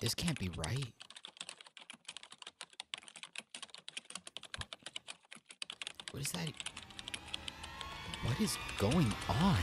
This can't be right. What is that? What is going on?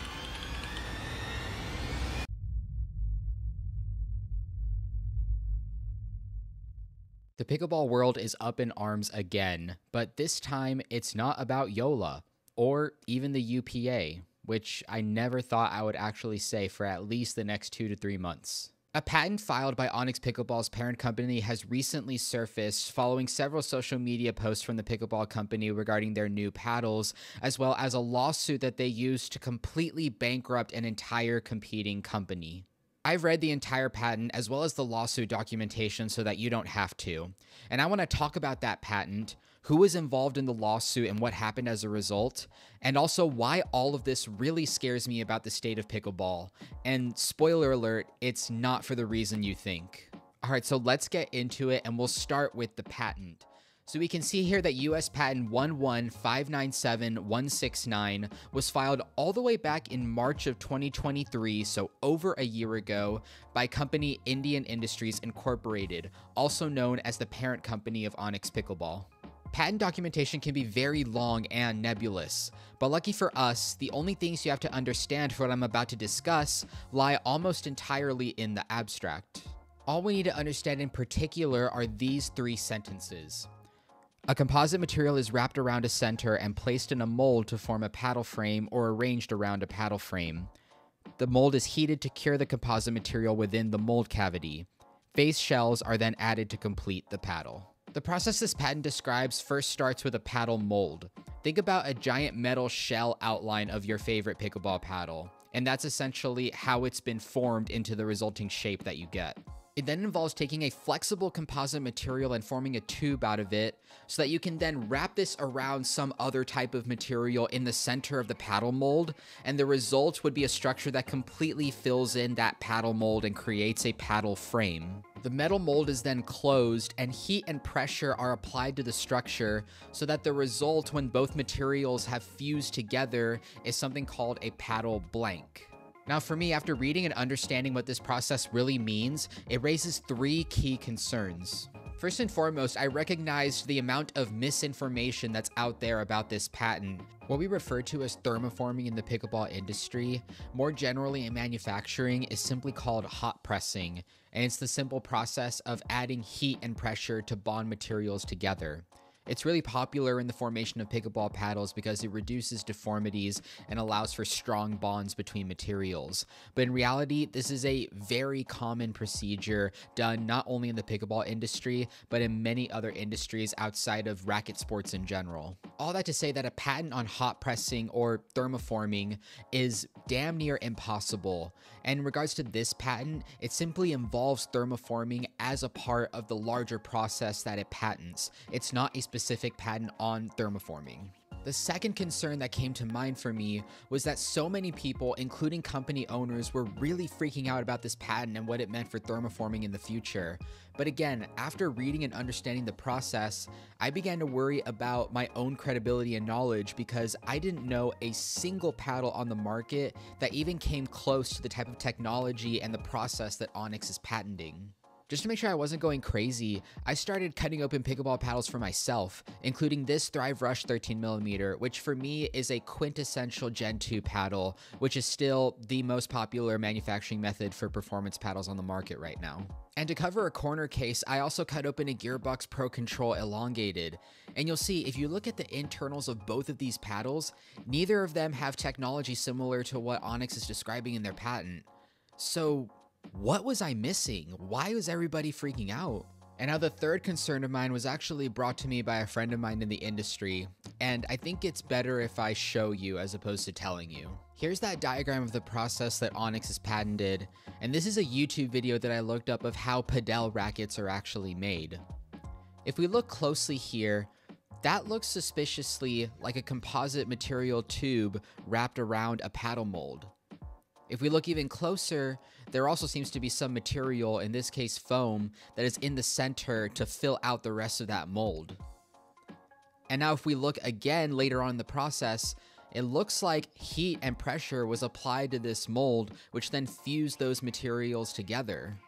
The pickleball world is up in arms again, but this time it's not about YOLA or even the UPA, which I never thought I would actually say for at least the next 2 to 3 months. A patent filed by Onix Pickleball's parent company has recently surfaced following several social media posts from the pickleball company regarding their new paddles, as well as a lawsuit that they used to completely bankrupt an entire competing company. I've read the entire patent as well as the lawsuit documentation so that you don't have to. And I want to talk about that patent, who was involved in the lawsuit and what happened as a result, and also why all of this really scares me about the state of pickleball. And spoiler alert, it's not for the reason you think. All right, so let's get into it, and we'll start with the patent. So we can see here that US Patent 11597-169 was filed all the way back in March of 2023, so over a year ago, by company Indian Industries Incorporated, also known as the parent company of Onix Pickleball. Patent documentation can be very long and nebulous, but lucky for us, the only things you have to understand for what I'm about to discuss lie almost entirely in the abstract. All we need to understand in particular are these 3 sentences. A composite material is wrapped around a center and placed in a mold to form a paddle frame or arranged around a paddle frame. The mold is heated to cure the composite material within the mold cavity. Face shells are then added to complete the paddle. The process this patent describes first starts with a paddle mold. Think about a giant metal shell outline of your favorite pickleball paddle, and that's essentially how it's been formed into the resulting shape that you get. It then involves taking a flexible composite material and forming a tube out of it so that you can then wrap this around some other type of material in the center of the paddle mold, and the result would be a structure that completely fills in that paddle mold and creates a paddle frame. The metal mold is then closed and heat and pressure are applied to the structure so that the result when both materials have fused together is something called a paddle blank. Now for me, after reading and understanding what this process really means, it raises 3 key concerns. First and foremost, I recognized the amount of misinformation that's out there about this patent. What we refer to as thermoforming in the pickleball industry, more generally in manufacturing, is simply called hot pressing, and it's the simple process of adding heat and pressure to bond materials together. It's really popular in the formation of pickleball paddles because it reduces deformities and allows for strong bonds between materials. But in reality, this is a very common procedure done not only in the pickleball industry, but in many other industries outside of racket sports in general. All that to say that a patent on hot pressing or thermoforming is damn near impossible. And in regards to this patent, it simply involves thermoforming as a part of the larger process that it patents. It's not a specific patent on thermoforming. The second concern that came to mind for me was that so many people, including company owners, were really freaking out about this patent and what it meant for thermoforming in the future. But again, after reading and understanding the process, I began to worry about my own credibility and knowledge because I didn't know a single paddle on the market that even came close to the type of technology and the process that Onix is patenting. Just to make sure I wasn't going crazy, I started cutting open pickleball paddles for myself, including this Thrive Rush 13mm, which for me is a quintessential Gen 2 paddle, which is still the most popular manufacturing method for performance paddles on the market right now. And to cover a corner case, I also cut open a Gearbox Pro Control Elongated. And you'll see, if you look at the internals of both of these paddles, neither of them have technology similar to what Onix is describing in their patent. So what was I missing? Why was everybody freaking out? And now the third concern of mine was actually brought to me by a friend of mine in the industry, and I think it's better if I show you as opposed to telling you. Here's that diagram of the process that Onix has patented, and this is a YouTube video that I looked up of how PADEL rackets are actually made. If we look closely here, that looks suspiciously like a composite material tube wrapped around a paddle mold. If we look even closer, there also seems to be some material, in this case foam, that is in the center to fill out the rest of that mold. And now if we look again later on in the process, it looks like heat and pressure was applied to this mold, which then fused those materials together.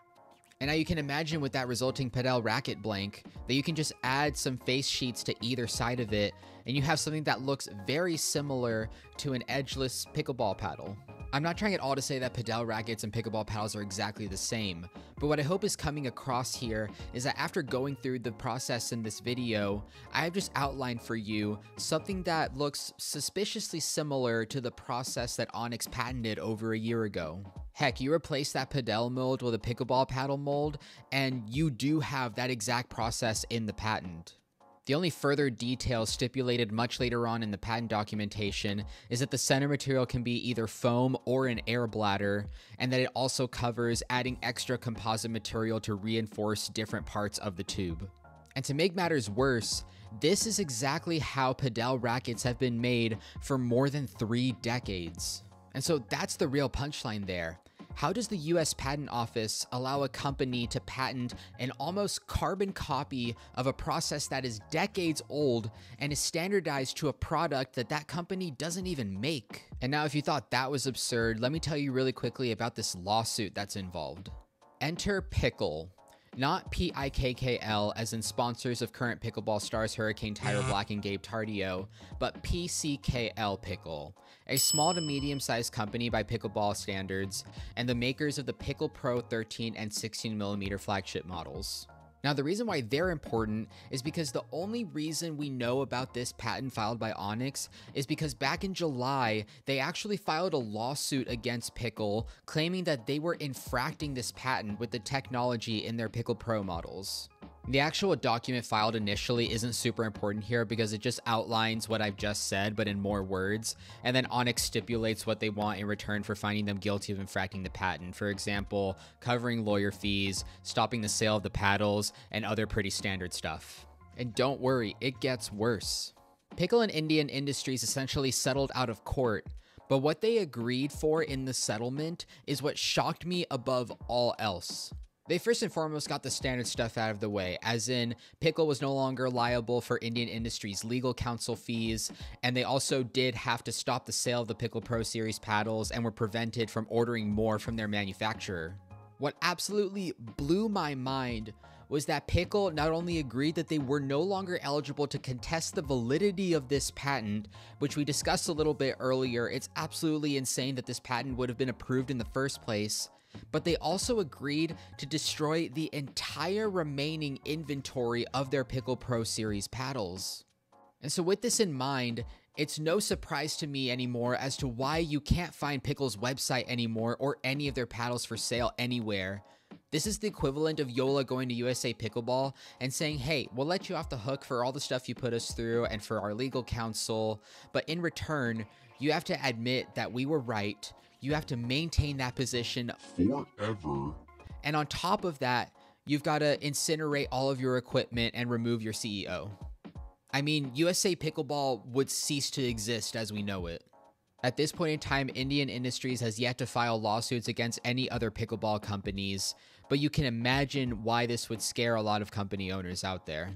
And now you can imagine with that resulting PADEL racket blank that you can just add some face sheets to either side of it, and you have something that looks very similar to an edgeless pickleball paddle. I'm not trying at all to say that PADEL rackets and pickleball paddles are exactly the same, but what I hope is coming across here is that after going through the process in this video, I have just outlined for you something that looks suspiciously similar to the process that Onix patented over a year ago. Heck, you replace that PADEL mold with a pickleball paddle mold, and you do have that exact process in the patent. The only further details stipulated much later on in the patent documentation is that the center material can be either foam or an air bladder, and that it also covers adding extra composite material to reinforce different parts of the tube. And to make matters worse, this is exactly how PADEL rackets have been made for more than 3 decades. And so that's the real punchline there. How does the US Patent Office allow a company to patent an almost carbon copy of a process that is decades old and is standardized to a product that that company doesn't even make? And now if you thought that was absurd, let me tell you really quickly about this lawsuit that's involved. Enter Pickle. Not PIKKL as in sponsors of current pickleball stars Hurricane Tyra Black and Gabe Tardio, but PCKL Pickle, a small to medium-sized company by pickleball standards, and the makers of the Pickle Pro 13 and 16mm flagship models. Now, the reason why they're important is because the only reason we know about this patent filed by Onix is because back in July, they actually filed a lawsuit against Pickle, claiming that they were infracting this patent with the technology in their Pickle Pro models. The actual document filed initially isn't super important here because it just outlines what I've just said, but in more words, and then Onix stipulates what they want in return for finding them guilty of infracting the patent. For example, covering lawyer fees, stopping the sale of the paddles, and other pretty standard stuff. And don't worry, it gets worse. Pickle and Indian Industries essentially settled out of court, but what they agreed for in the settlement is what shocked me above all else. They first and foremost got the standard stuff out of the way, as in Pickle was no longer liable for Indian Industries legal counsel fees, and they also did have to stop the sale of the Pickle Pro Series paddles and were prevented from ordering more from their manufacturer. What absolutely blew my mind was that Pickle not only agreed that they were no longer eligible to contest the validity of this patent, which we discussed a little bit earlier. It's absolutely insane that this patent would have been approved in the first place, but they also agreed to destroy the entire remaining inventory of their Pickle Pro Series paddles. And so with this in mind, it's no surprise to me anymore as to why you can't find Pickle's website anymore or any of their paddles for sale anywhere. This is the equivalent of Yola going to USA Pickleball and saying, hey, we'll let you off the hook for all the stuff you put us through and for our legal counsel, but in return, you have to admit that we were right. You have to maintain that position forever. And on top of that, you've got to incinerate all of your equipment and remove your CEO. I mean, USA Pickleball would cease to exist as we know it. At this point in time, Indian Industries has yet to file lawsuits against any other pickleball companies, but you can imagine why this would scare a lot of company owners out there.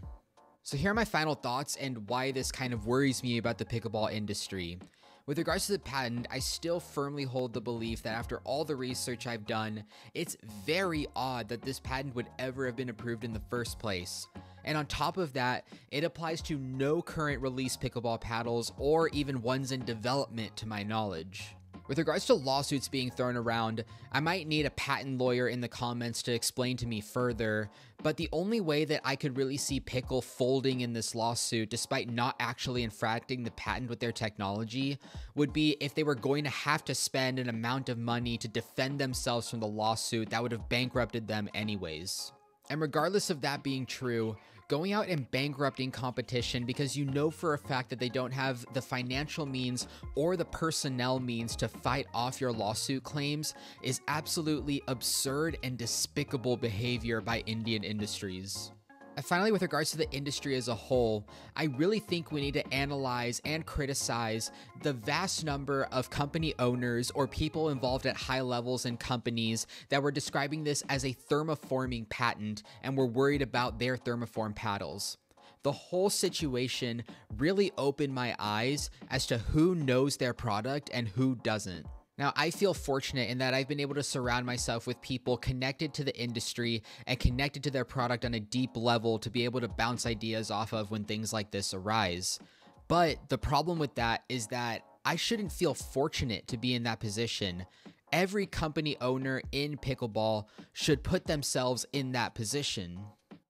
So here are my final thoughts and why this kind of worries me about the pickleball industry. With regards to the patent, I still firmly hold the belief that after all the research I've done, it's very odd that this patent would ever have been approved in the first place. And on top of that, it applies to no current release pickleball paddles or even ones in development to my knowledge. With regards to lawsuits being thrown around, I might need a patent lawyer in the comments to explain to me further, but the only way that I could really see Pickle folding in this lawsuit, despite not actually infracting the patent with their technology, would be if they were going to have to spend an amount of money to defend themselves from the lawsuit that would have bankrupted them anyways. And regardless of that being true, going out and bankrupting competition because you know for a fact that they don't have the financial means or the personnel means to fight off your lawsuit claims is absolutely absurd and despicable behavior by Indian Industries. And finally, with regards to the industry as a whole, I really think we need to analyze and criticize the vast number of company owners or people involved at high levels in companies that were describing this as a thermoforming patent and were worried about their thermoform paddles. The whole situation really opened my eyes as to who knows their product and who doesn't. Now, I feel fortunate in that I've been able to surround myself with people connected to the industry and connected to their product on a deep level to be able to bounce ideas off of when things like this arise. But the problem with that is that I shouldn't feel fortunate to be in that position. Every company owner in pickleball should put themselves in that position.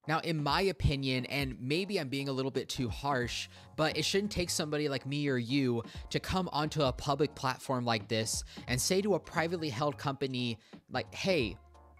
Now, in my opinion, and maybe I'm being a little bit too harsh, but it shouldn't take somebody like me or you to come onto a public platform like this and say to a privately held company, like, hey,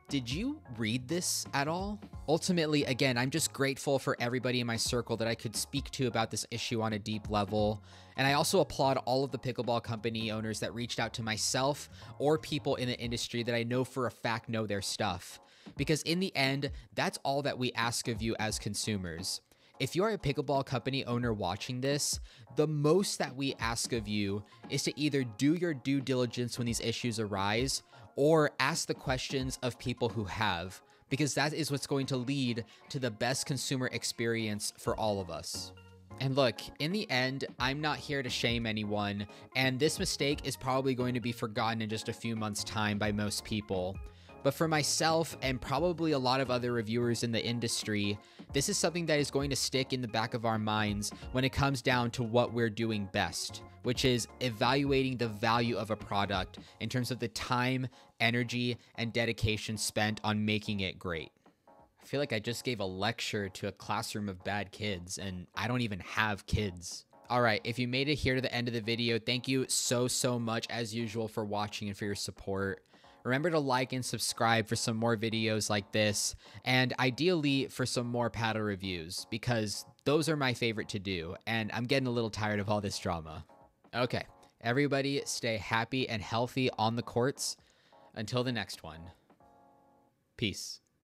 did you read this at all? Ultimately, again, I'm just grateful for everybody in my circle that I could speak to about this issue on a deep level. And I also applaud all of the pickleball company owners that reached out to myself or people in the industry that I know for a fact know their stuff. Because in the end, that's all that we ask of you as consumers. If you're a pickleball company owner watching this, the most that we ask of you is to either do your due diligence when these issues arise or ask the questions of people who have, because that is what's going to lead to the best consumer experience for all of us. And look, in the end, I'm not here to shame anyone, and this mistake is probably going to be forgotten in just a few months' time by most people. But for myself and probably a lot of other reviewers in the industry, this is something that is going to stick in the back of our minds when it comes down to what we're doing best, which is evaluating the value of a product in terms of the time, energy, and dedication spent on making it great. I feel like I just gave a lecture to a classroom of bad kids, and I don't even have kids. All right, if you made it here to the end of the video, thank you so much as usual for watching and for your support. Remember to like and subscribe for some more videos like this, and ideally for some more paddle reviews, because those are my favorite to do, and I'm getting a little tired of all this drama. Okay, everybody stay happy and healthy on the courts. Until the next one, peace.